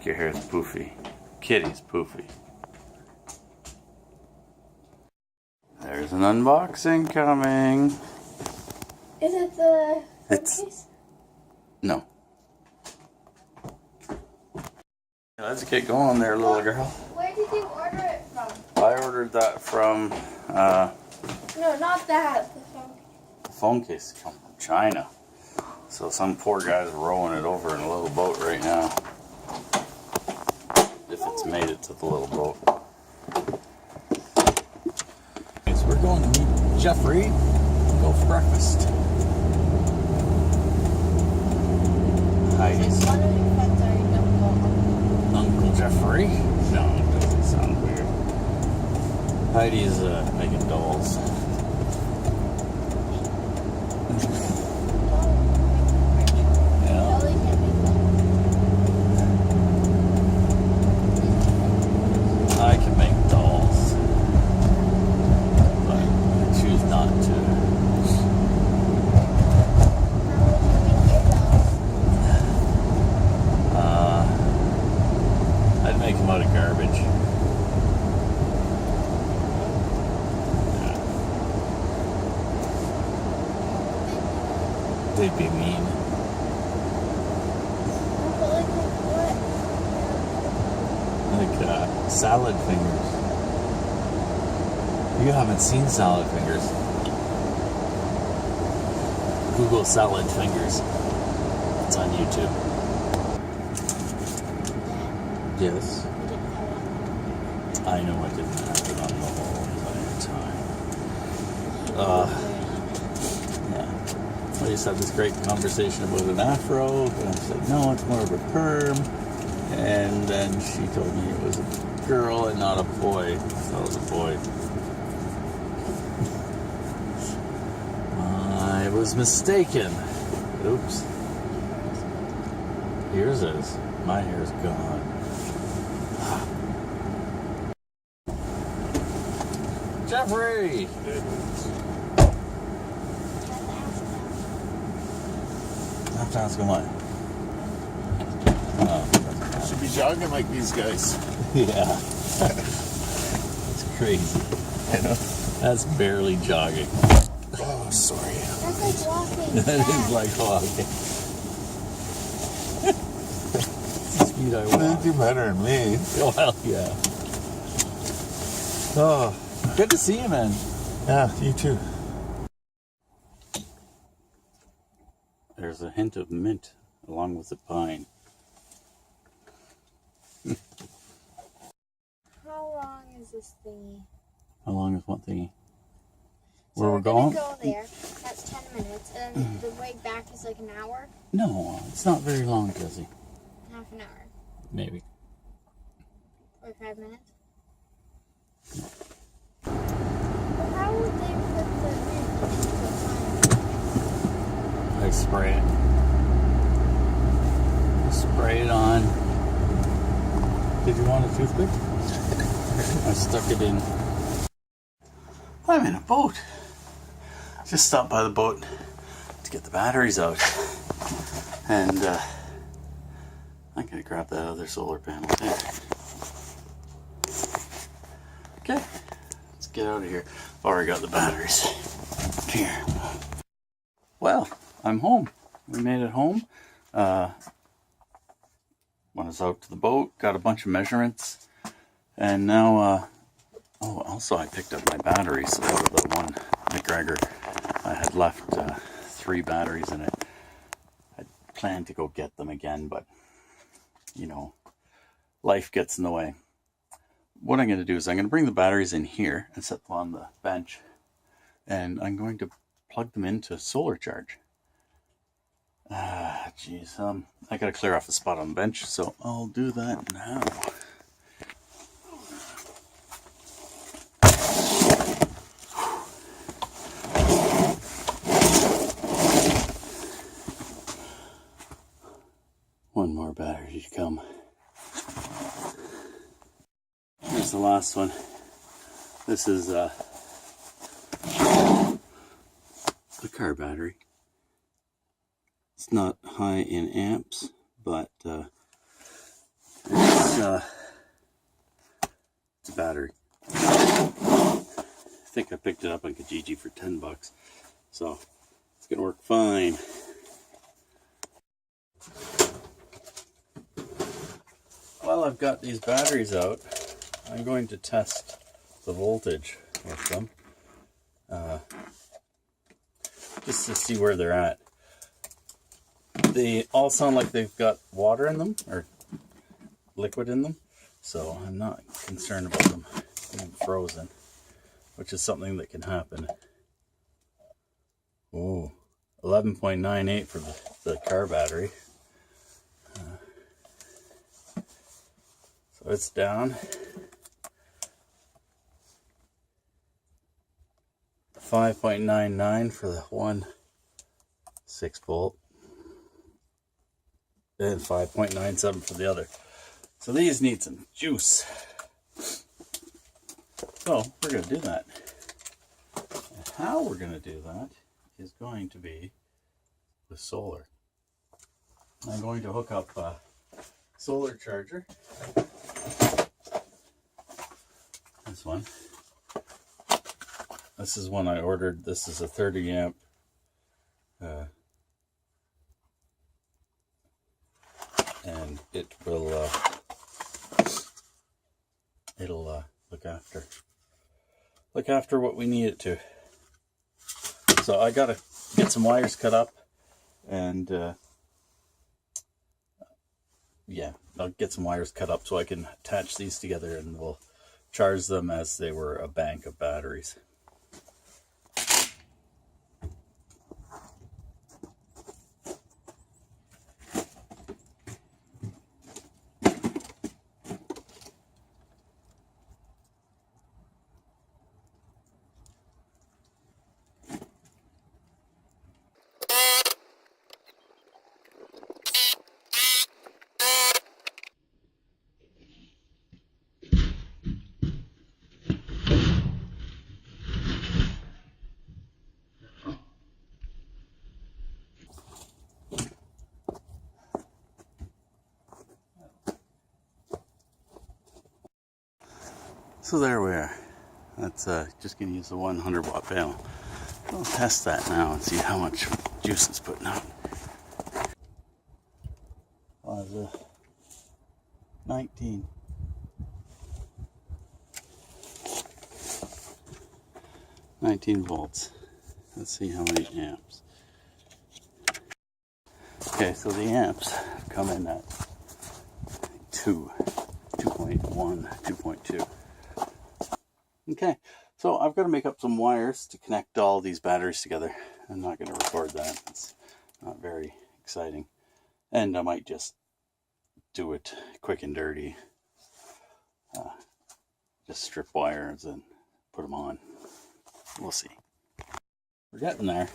think your hair is poofy. Kitty's poofy. There's an unboxing coming. Is it the case? No. Let's get going there, little girl. Where did you order it from? I ordered that from, No, not that. the phone case come from China. So some poor guy's rowing it over in a little boat right now. If it's made it to the little boat. Okay, so we're going to meet Jeffrey and go for breakfast. Heidi's One of your friends are Uncle Jeffrey. No, it doesn't sound weird. Heidi's making dolls. I can make dolls, but I choose not to. I'd make them out of garbage. Yeah. They'd be mean. Like salad fingers. You haven't seen salad fingers. Google salad fingers. It's on YouTube. Yes. I know I didn't have it on the whole entire time. Yeah. We just had this great conversation about an afro, and I said, no, it's more of a perm. And then she told me it was a girl and not a boy. So it was a boy. I was mistaken. Oops. Yours is. My hair's gone. Jeffrey! I have to ask him why. Should be jogging like these guys. Yeah. It's crazy. I know. That's barely jogging. Oh, sorry. That's like walking. That is like walking. The speed I walk. You do better than me. Well, yeah. Oh, good to see you, man. Yeah, you too. There's a hint of mint along with the pine. How long is this thingy? How long is what thingy? So Where we're going? Go there. That's 10 minutes, and then the way back is like an hour. No, it's not very long, Jesse. Half an hour. Maybe. 45 minutes. Well, how would they put the mint into the pine? I spray it. Spray it on. Did you want a toothpick? I stuck it in. I'm in a boat. Just stopped by the boat to get the batteries out. And I'm going to grab that other solar panel there. Okay, let's get out of here. Already got the batteries. Here. Well, I'm home. We made it home. Went us out to the boat, got a bunch of measurements, and now, oh, also I picked up my batteries out of the one McGregor. I had left 3 batteries in it. I planned to go get them again, but, you know, life gets in the way. What I'm going to do is I'm going to bring the batteries in here and set them on the bench, and I'm going to plug them into solar charge. Geez, I gotta clear off a spot on the bench, so I'll do that now. One more battery to come. Here's the last one. This is the car battery. It's not high in amps, but there's it's a battery. I think I picked it up on Kijiji for $10, so it's gonna work fine. While I've got these batteries out, I'm going to test the voltage with them, just to see where they're at. They all sound like they've got water in them, or liquid in them, so I'm not concerned about them being frozen, which is something that can happen. Oh, 11.98 for the car battery. So it's down. 5.99 for the one 6-volt. And 5.97 for the other. So these need some juice. So we're going to do that. And how we're going to do that is going to be with solar. I'm going to hook up a solar charger. This one. This is one I ordered. This is a 30 amp. And it will it'll look after what we need it to. So I gotta get some wires cut up, and yeah, I'll get some wires cut up so I can attach these together, and we'll charge them as they were a bank of batteries. So there we are. That's just going to use the 100 watt panel. I'll test that now and see how much juice it's putting out. 19. Volts. Let's see how many amps. Okay, so the amps come in at 2.1, 2.2. Okay, so I've got to make up some wires to connect all these batteries together. I'm not going to record that. It's not very exciting. And I might just do it quick and dirty. Just strip wires and put them on. We'll see. We're getting there.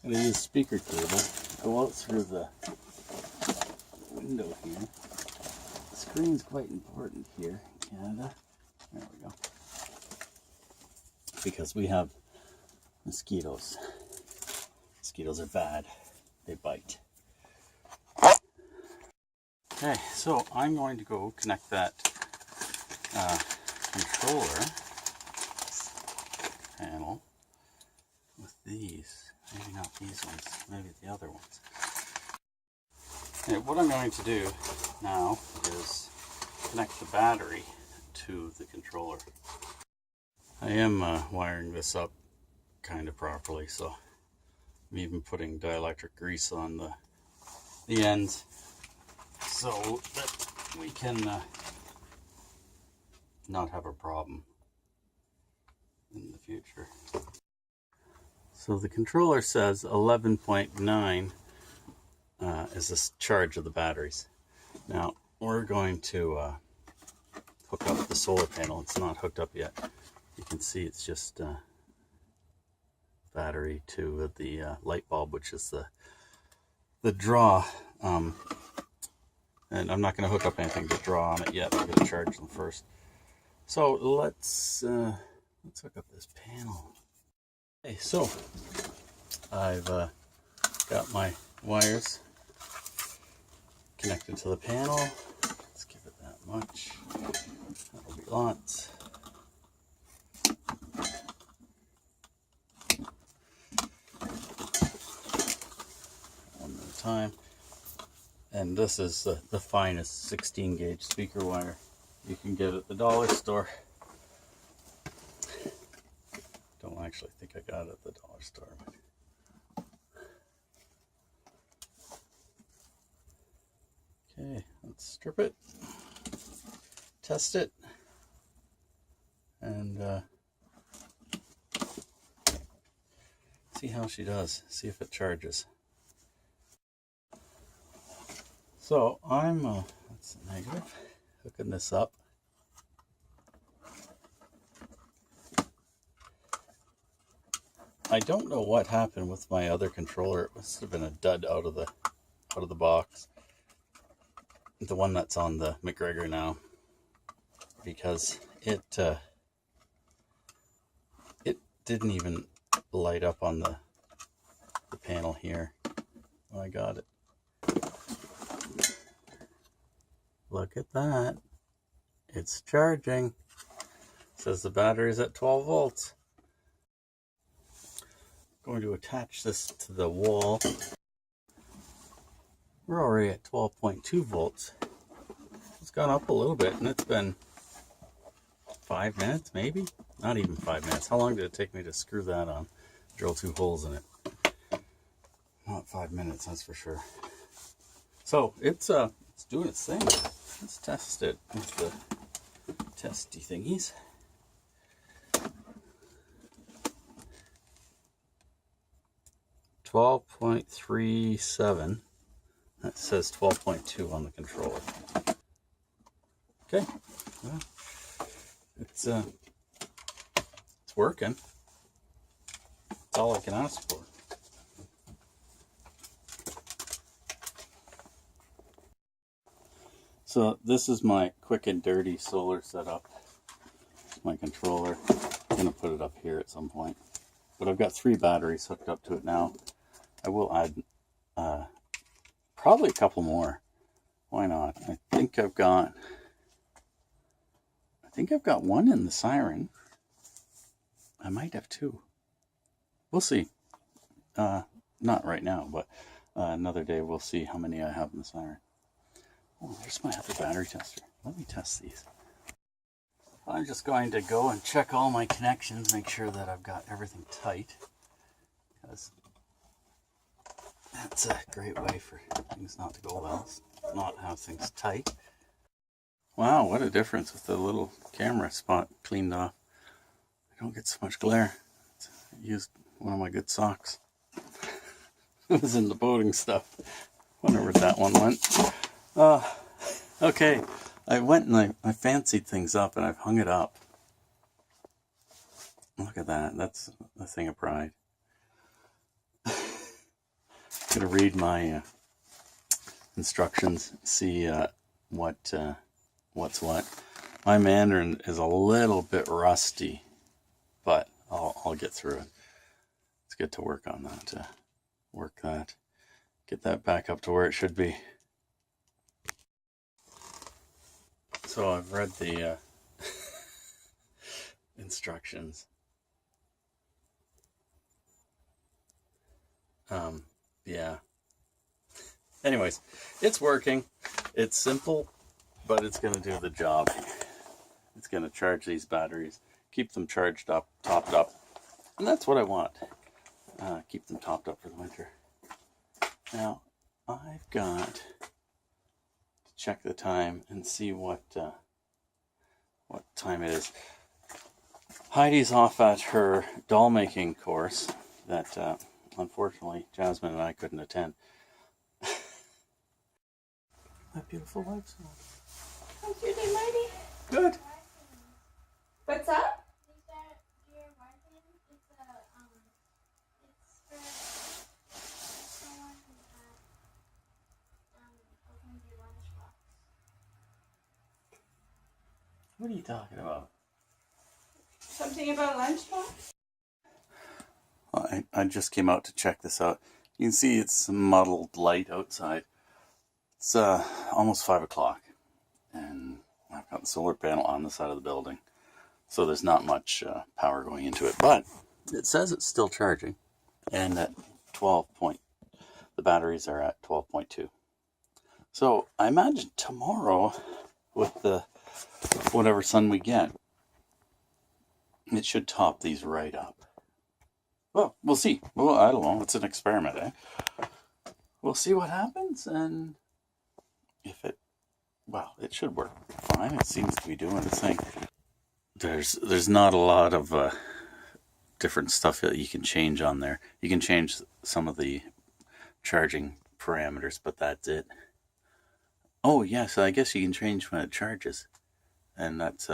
I'm going to use speaker cable. Go out through the window here. The screen's quite important here in Canada. There we go. Because we have mosquitoes. Mosquitoes are bad. They bite. Okay, so I'm going to go connect that controller panel with these. Maybe not these ones, maybe the other ones. And what I'm going to do now is connect the battery to the controller. I am wiring this up kind of properly, so I'm even putting dielectric grease on the ends so that we can not have a problem in the future. So the controller says 11.9 is the charge of the batteries. Now we're going to hook up the solar panel. It's not hooked up yet. You can see it's just battery to the light bulb, which is the draw. And I'm not going to hook up anything to draw on it yet. I'm going to charge them first. So let's hook up this panel. Okay, so I've got my wires connected to the panel. Let's give it that much. That'll be lots. One at a time. And this is the finest 16 gauge speaker wire you can get at the dollar store. Don't actually think I got it at the dollar store. Okay, let's strip it, test it, and see how she does, see if it charges. So I'm, that's negative, hooking this up. I don't know what happened with my other controller. It must have been a dud out of the box. The one that's on the McGregor now, because it didn't even light up on the panel here when I got it. Look at that. It's charging. It says the battery's at 12 volts. Going to attach this to the wall. We're already at 12.2 volts. It's gone up a little bit, and it's been 5 minutes, maybe? Not even 5 minutes. How long did it take me to screw that on? Drill 2 holes in it. Not 5 minutes, that's for sure. So it's doing its thing. Let's test it with the testy thingies. $12.37. That says 12.2 on the controller. Okay, well, it's working. That's all I can ask for. So this is my quick and dirty solar setup. It's my controller. I'm gonna put it up here at some point, but I've got 3 batteries hooked up to it now. I will add probably a couple more. Why not? I think I've got one in the Siren. I might have 2. We'll see. Not right now, but another day we'll see how many I have in the Siren. Oh, there's my other battery tester. Let me test these. I'm just going to go and check all my connections, make sure that I've got everything tight, because that's a great way for things not to go well, not have things tight. Wow, what a difference with the little camera spot cleaned off. I don't get so much glare. I used one of my good socks. It was in the boating stuff. Wonder where that one went. Okay, I went and I fancied things up and I've hung it up. Look at that, that's a thing of pride. Gonna read my instructions, see what's what. My Mandarin is a little bit rusty, but I'll get through it. It's good to work on that, get that back up to where it should be. So I've read the instructions. Yeah. Anyways, it's working. It's simple, but it's going to do the job. It's going to charge these batteries, keep them charged up, topped up. And that's what I want. Keep them topped up for the winter. Now, I've got to check the time and see what time it is. Heidi's off at her doll making course that unfortunately Jasmine and I couldn't attend. That beautiful lights on. How's your day, Marty? Good. What's up? What are you talking about? Something about lunchbox? Well, I just came out to check this out. You can see it's muddled light outside. It's almost 5 o'clock, and I've got the solar panel on the side of the building, so there's not much power going into it, but it says it's still charging, and at 12 point, the batteries are at 12.2. So I imagine tomorrow, with the whatever sun we get, it should top these right up. Well, we'll see. Well, I don't know. It's an experiment, eh? We'll see what happens, and if it, well, it should work fine. It seems to be doing its thing. There's not a lot of different stuff that you can change on there. You can change some of the charging parameters, but that's it. Oh, yeah, so I guess you can change when it charges. And that's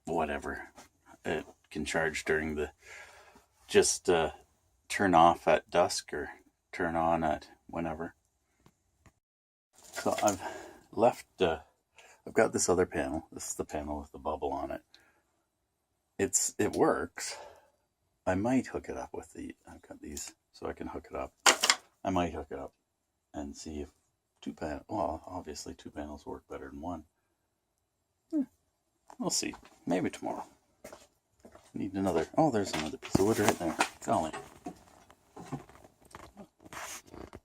whatever. It can charge during the, just turn off at dusk or turn on at whenever. So I've left, I've got this other panel. This is the panel with the bubble on it. It works. I might hook it up with I've got these so I can hook it up. I might hook it up and see if well, obviously two panels work better than one. We'll see. Maybe tomorrow. Need another, oh, there's another piece of wood right there. Golly.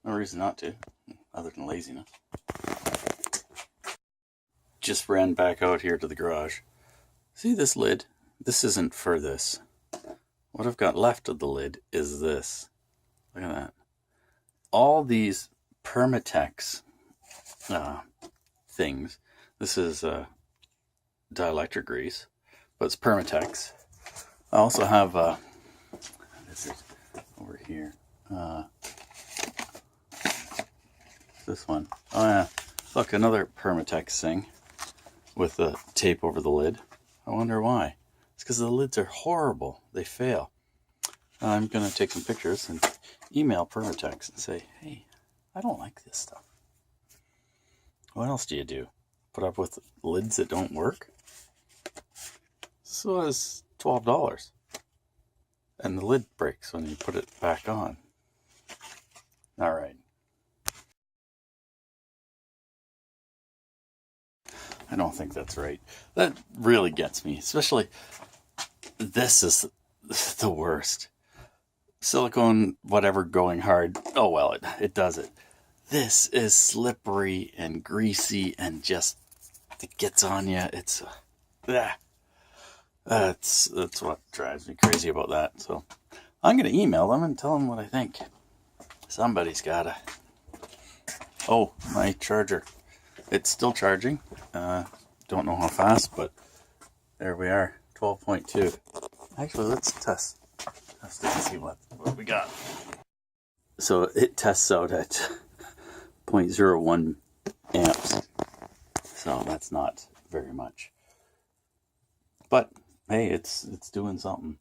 No reason not to, other than laziness. Just ran back out here to the garage. See this lid? This isn't for this. What I've got left of the lid is this. Look at that. All these Permatex things. This is dielectric grease, but it's Permatex. I also have this is over here. This one. Oh yeah, look, another Permatex thing with the tape over the lid. I wonder why. It's because the lids are horrible. They fail. I'm gonna take some pictures and email Permatex and say, hey, I don't like this stuff. What else do you do? Put up with lids that don't work? So it's $12. And the lid breaks when you put it back on. All right. I don't think that's right. That really gets me, especially this is the worst. Silicone, whatever, going hard. Oh, well, it does it. This is slippery and greasy and just, it gets on you. It's, that's what drives me crazy about that. So I'm going to email them and tell them what I think. Somebody's got to. Oh, my charger. It's still charging. Don't know how fast, but there we are. 12.2. Actually, let's test it and see what we got. So it tests out at 0.01 amps. So that's not very much. But hey, it's doing something.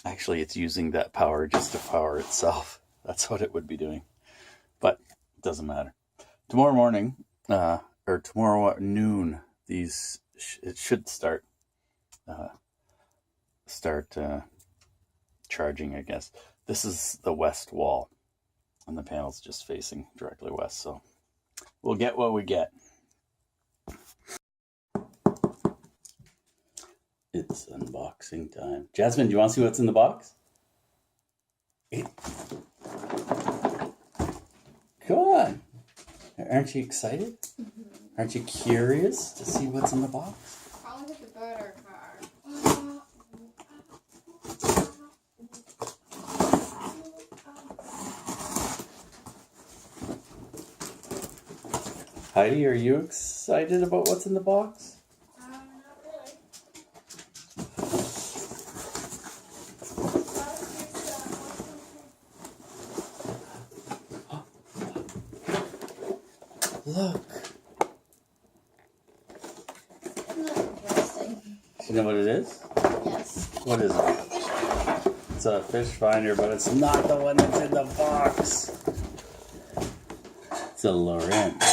Actually, it's using that power just to power itself. That's what it would be doing. But it doesn't matter. Tomorrow morning, or tomorrow at noon, it should start charging, I guess. This is the west wall, and the panel's just facing directly west, so we'll get what we get. It's unboxing time. Jasmine, do you want to see what's in the box? Come on. Aren't you excited? Mm-hmm. Aren't you curious to see what's in the box? Probably with the butter card. Heidi, are you excited about what's in the box? Not really. Look. Interesting. Do you know what it is? Yes. What is it? It's a fish finder, but it's not the one that's in the box. It's a Lowrance.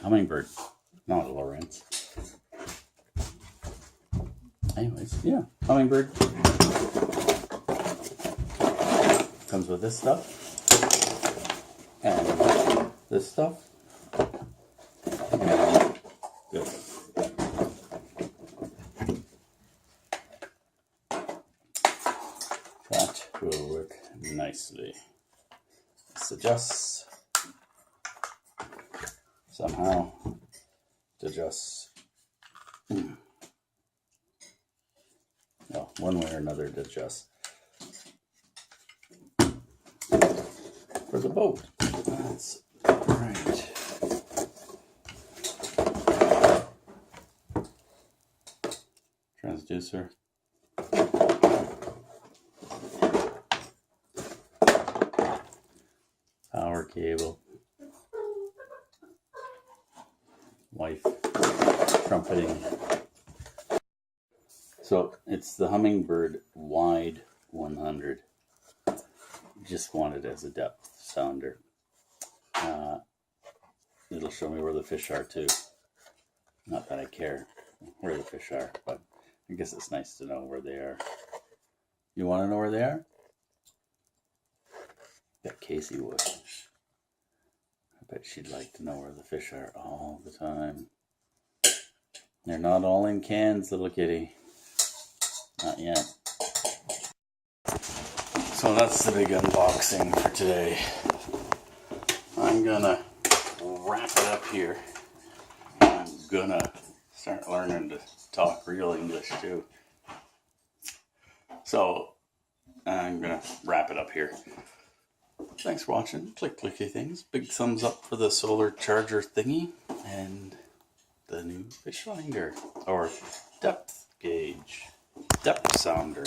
Hummingbird. Not a Lowrance. Anyways, yeah. Hummingbird. Comes with this stuff. And this stuff. see. This adjusts somehow. It adjusts. Well, one way or another it adjusts. For the boat. That's right. Transducer. Power cable. Wife trumpeting. So it's the Humminbird Wide 100. Just want it as a depth sounder. It'll show me where the fish are too. Not that I care where the fish are, but I guess it's nice to know where they are. You want to know where they are? Bet Casey would. I bet she'd like to know where the fish are all the time. They're not all in cans, little kitty. Not yet. So that's the big unboxing for today. I'm gonna wrap it up here. I'm gonna start learning to talk real English too. So I'm gonna wrap it up here. Thanks for watching. Click clicky things. Big thumbs up for the solar charger thingy and the new fish finder or depth gauge, depth sounder.